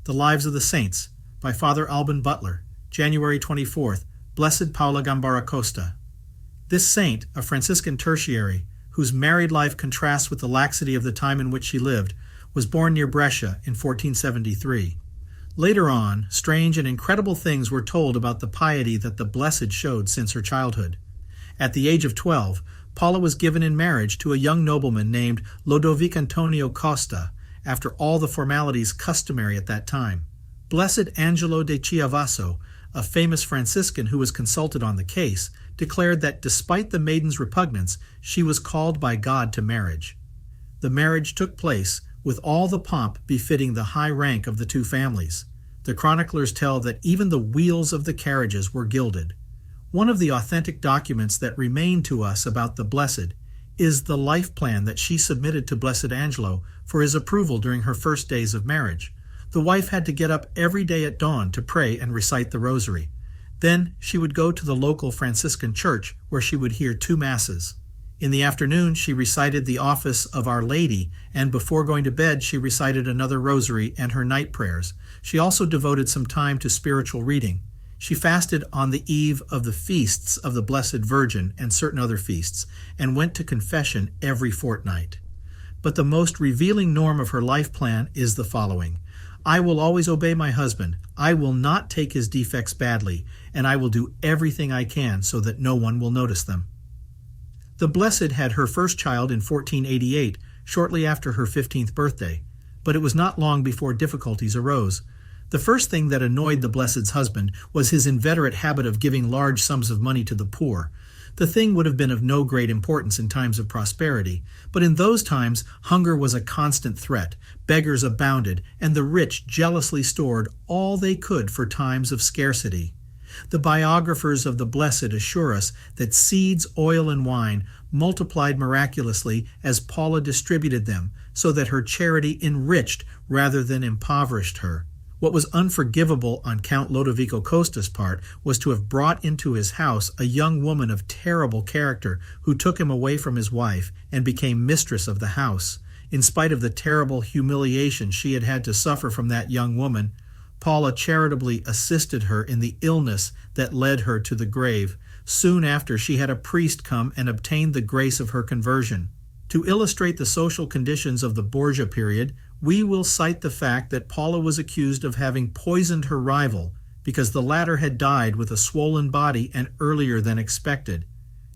The Lives of the Saints by Father Alban Butler, January 24th, Blessed Paola Gambara Costa. This saint, a Franciscan Tertiary, whose married life contrasts with the laxity of the time in which she lived, was born near Brescia in 1473. Later on, strange and incredible things were told about the piety that the Blessed showed since her childhood. At the age of 12, Paola was given in marriage to a young nobleman named Ludovico Antonio Costa, after all the formalities customary at that time. Blessed Angelo de Chivasso, a famous Franciscan who was consulted on the case, declared that despite the maiden's repugnance, she was called by God to marriage. The marriage took place with all the pomp befitting the high rank of the two families. The chroniclers tell that even the wheels of the carriages were gilded. One of the authentic documents that remain to us about the Blessed is the life plan that she submitted to Blessed Angelo for his approval during her first days of marriage. The wife had to get up every day at dawn to pray and recite the Rosary. Then she would go to the local Franciscan church where she would hear 2 masses. In the afternoon, she recited the office of Our Lady, and before going to bed, she recited another Rosary and her night prayers. She also devoted some time to spiritual reading. She fasted on the eve of the feasts of the Blessed Virgin and certain other feasts, and went to confession every fortnight. But the most revealing norm of her life plan is the following: I will always obey my husband, I will not take his defects badly, and I will do everything I can so that no one will notice them. The Blessed had her first child in 1488, shortly after her 15th birthday, but it was not long before difficulties arose. The first thing that annoyed the Blessed's husband was his inveterate habit of giving large sums of money to the poor. The thing would have been of no great importance in times of prosperity, but in those times hunger was a constant threat, beggars abounded, and the rich jealously stored all they could for times of scarcity. The biographers of the Blessed assure us that seeds, oil, and wine multiplied miraculously as Paula distributed them, so that her charity enriched rather than impoverished her. What was unforgivable on Count Ludovico Costa's part was to have brought into his house a young woman of terrible character who took him away from his wife and became mistress of the house. In spite of the terrible humiliation she had had to suffer from that young woman, Paula charitably assisted her in the illness that led her to the grave. Soon after, she had a priest come and obtained the grace of her conversion. To illustrate the social conditions of the Borgia period, we will cite the fact that Paula was accused of having poisoned her rival because the latter had died with a swollen body and earlier than expected.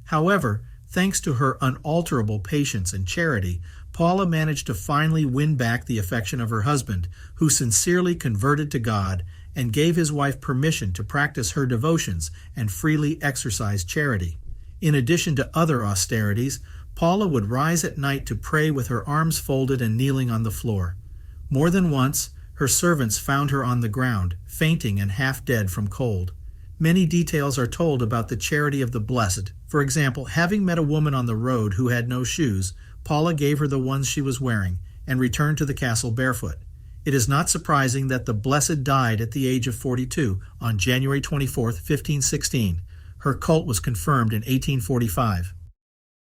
However, thanks to her unalterable patience and charity, Paula managed to finally win back the affection of her husband, who sincerely converted to God and gave his wife permission to practice her devotions and freely exercise charity. In addition to other austerities, Paula would rise at night to pray with her arms folded and kneeling on the floor. More than once, her servants found her on the ground, fainting and half dead from cold. Many details are told about the charity of the Blessed. For example, having met a woman on the road who had no shoes, Paula gave her the ones she was wearing and returned to the castle barefoot. It is not surprising that the Blessed died at the age of 42 on January 24, 1516. Her cult was confirmed in 1845.